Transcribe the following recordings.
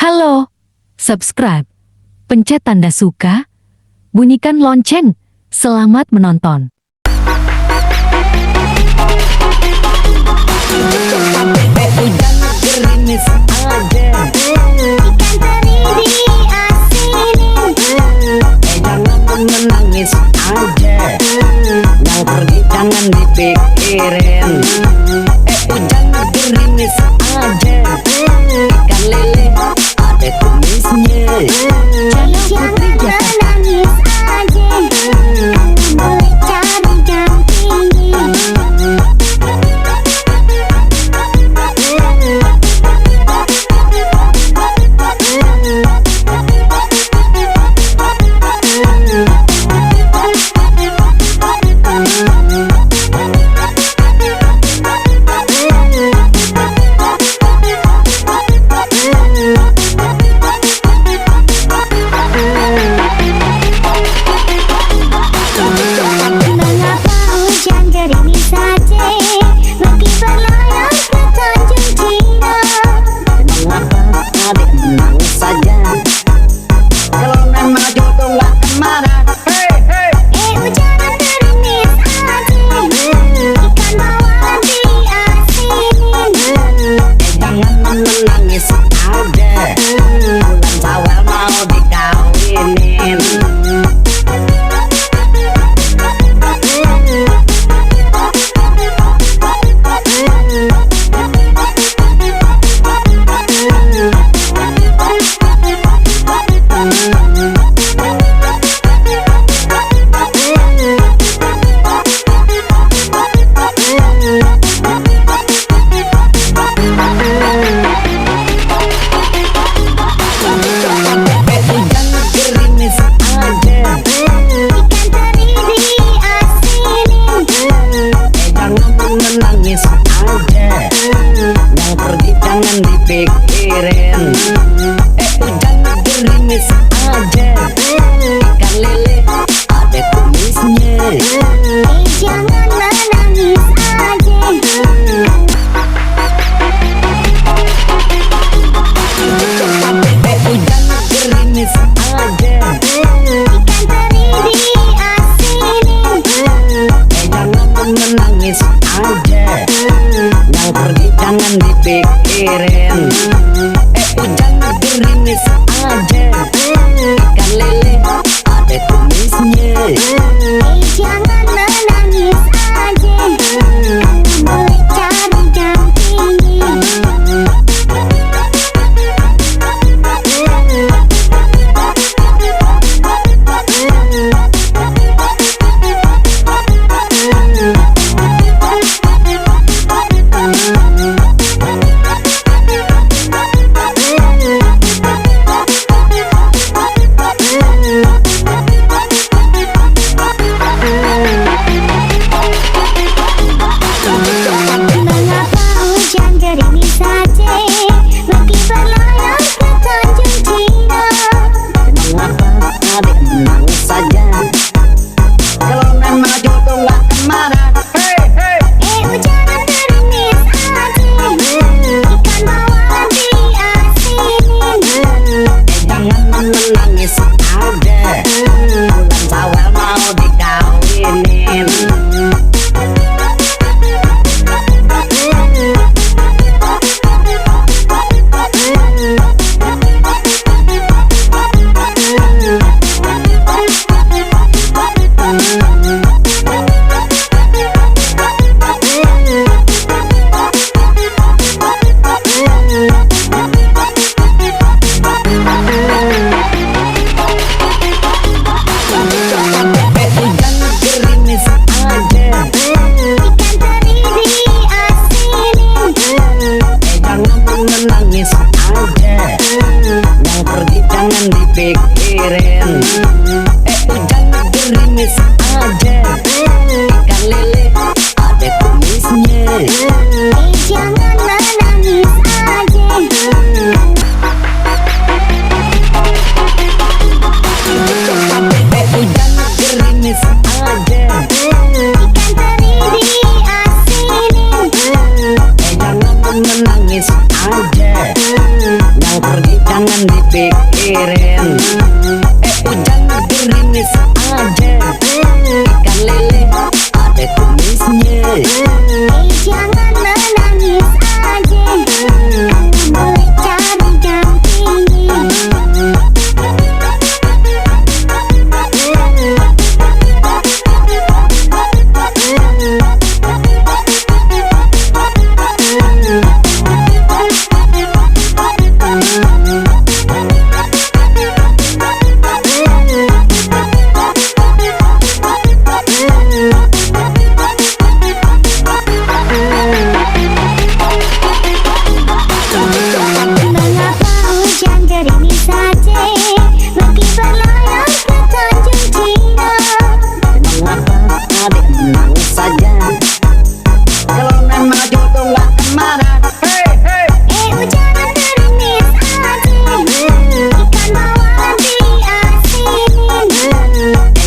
Halo, subscribe, pencet tanda suka, bunyikan lonceng. Selamat menonton. Hujan gerimis aja, Ikan teri diasinin. jangan menangis aja, yang pergi jangan dipikirin. Hujan gerimis aja, ikan lele ada tumisnya. Jangan menangis aja, boleh cari dampingi. Mengapa hujan gerimis saja, meski berlayar ke Tanjung Cina. Mengapa adik menangis saja, kalau memang jodoh nggak kemana. Hujan gerimis aja, ikan bawal diasinin. Jangan menangis aja, bulan Syawal mau dikawinin. Hujan gerimis aja, Ikan teri diasinin. jangan menangis aja, yang pergi jangan dipikirin. Hujan gerimis aja, ikan lele ada tumisnya. Jangan menangis aja. Hujan gerimis aja, Ikan teri diasinin. jangan menangis aja, yang pergi jangan dipikirin. Hujan gerimis aja, jangan dipikirin. Hujan gerimis aja, ikan lele ada tumisnya. Jangan menangis aja, boleh cari dampingi. Mengapa hujan gerimis saja, meski berlayar ke Tanjung Cina? Mengapa adik menangis saja, kalau nan maju tuh gak marah. Hujan gerimis aja, ikan bawal diasinin.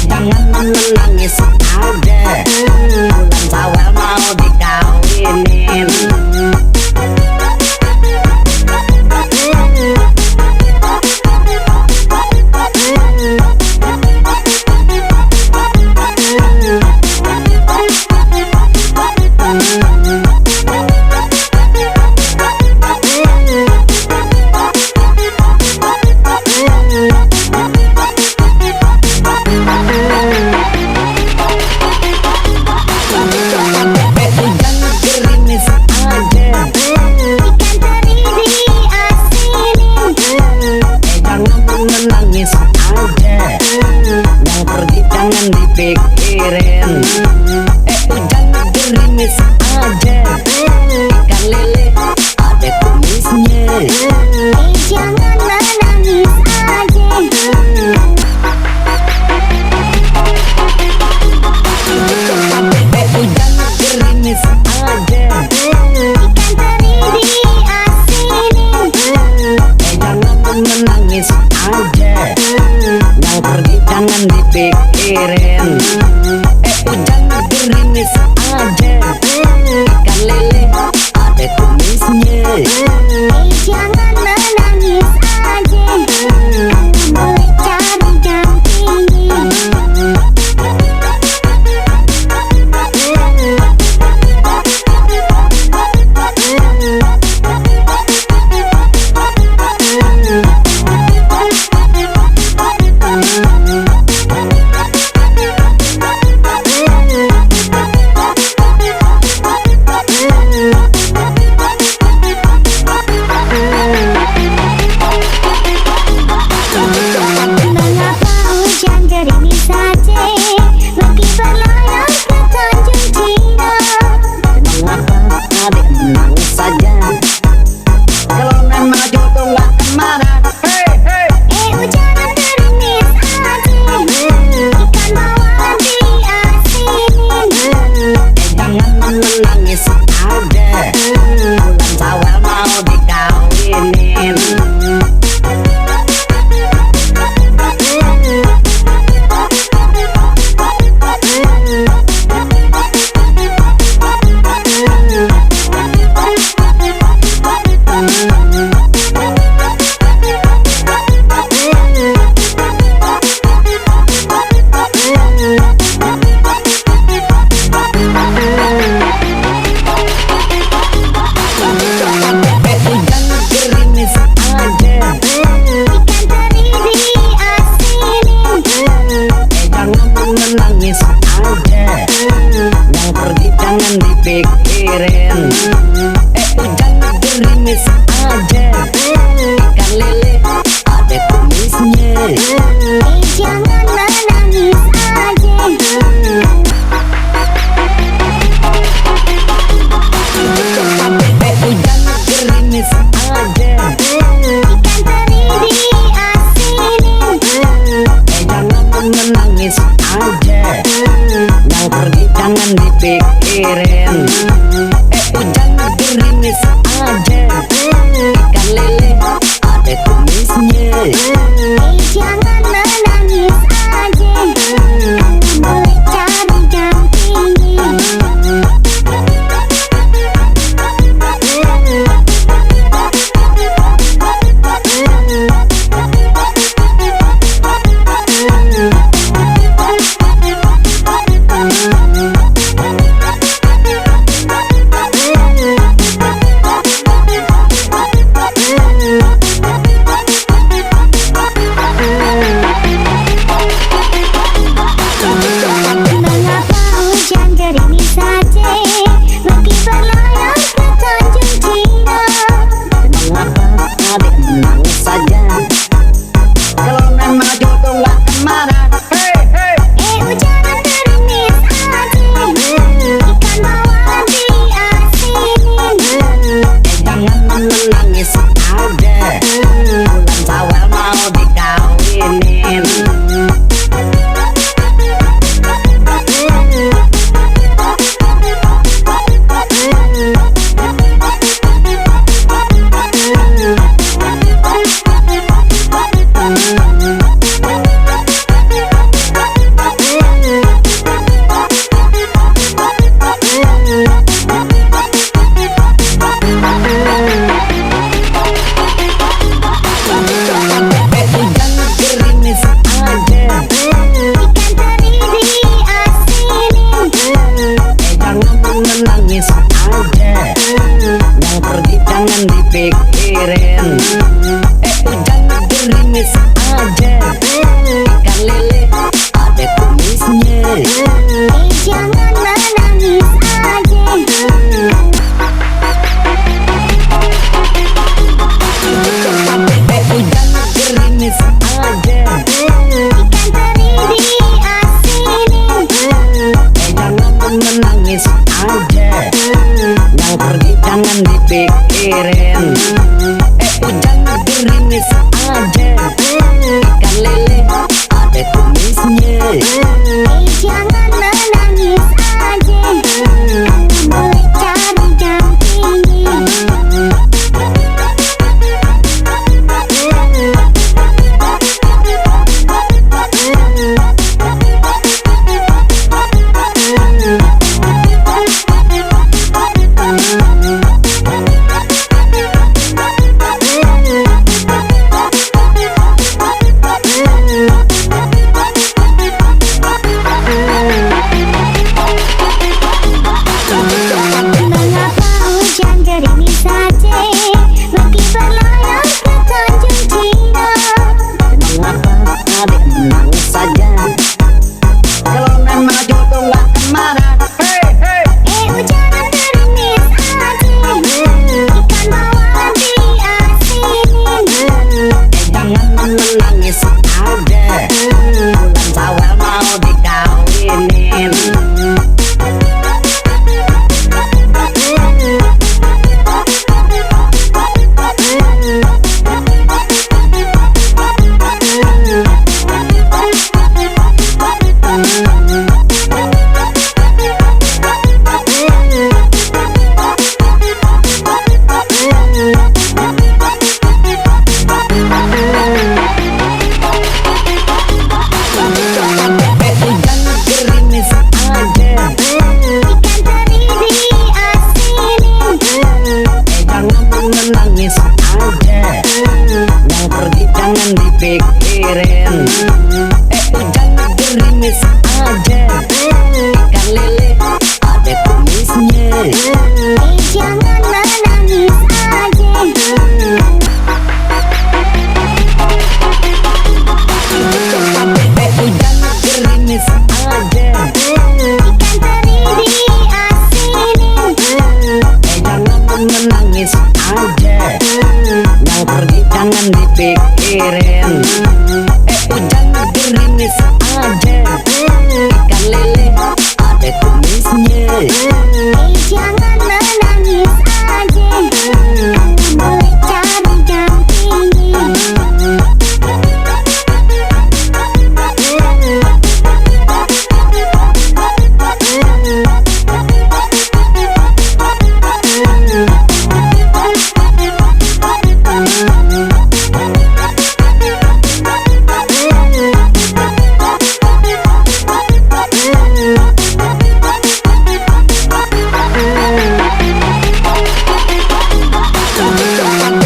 Jangan menangis aja, bulan Syawal mau dikawinin. Hujan gerimis aja, Ikan teri diasinin. jangan menangis aja, yang pergi jangan dipikirin. Hujan gerimis aja, ikan lele ada tumisnya. Jangan menangis aja. Hujan gerimis aja, Ikan teri diasinin. jangan menangis aja, yang pergi jangan dipikirin. Hujan gerimis aja, ikan lele ada tumisnya. Jangan menangis aja, boleh cari dampingi. Mengapa hujan gerimis saja, meski berlayar ke Tanjung Cina? Mengapa adik menangis saja, kalau nan maju tuh gak marah. Hujan gerimis aja, ikan bawal diasinin. Jangan menangis aja, bulan Syawal mau dikawinin. Hujan gerimis aja, Ikan teri diasinin. jangan menangis aja, yang pergi jangan dipikirin. Hujan gerimis aja, ikan lele ada tumisnya. Jangan menangis aja. Hujan gerimis aja, Ikan teri diasinin. jangan menangis aja, yang pergi jangan dipikirin. Hujan gerimis aja, ikan lele ada tumisnya. Jangan menangis aja, boleh cari dampingi. dipikirin. Hujan gerimis aja, ikan lele ada kumisnya. Jangan menangis aja. Hujan gerimis aja, Ikan teri diasinin. jangan menangis aja, yang pergi jangan dipikirin. Hujan gerimis aja, ikan lele ada kumisnya. Jangan menangis aja. Boleh cari gantinya.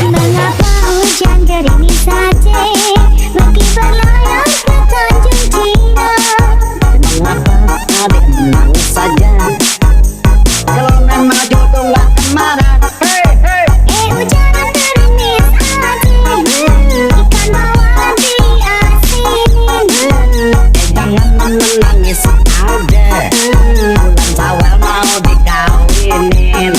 Mengapa hujan gerimis saja pergi berlayar ke Tanjung Cina? Mengapa adik menangis saja, kalau memang jodoh gak kemana. Hujan gerimis aja. Ikan bawal diasinin. Jangan menangis aja, bulan Syawal mau dikawinin.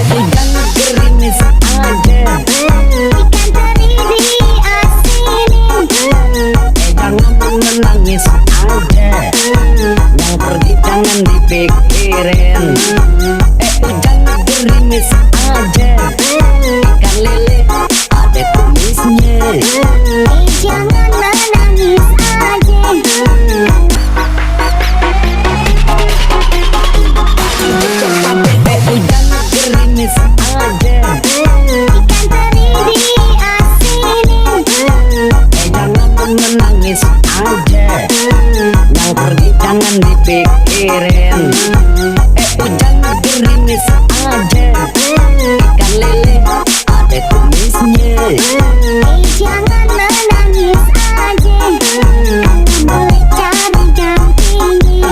Hujan gerimis aja, Ikan teri diasinin. jangan menangis aja, yang pergi jangan dipikirin. Hujan gerimis aja, ikan lele ada kumisnya. Jangan menangis aja. Hujan gerimis aja, Ikan teri diasinin. jangan menangis aja, yang pergi jangan dipikirin. Hujan gerimis aja, ikan lele ada kumisnya. Jangan menangis aja. Boleh cari gantinya.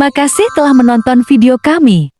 Terima kasih telah menonton video kami.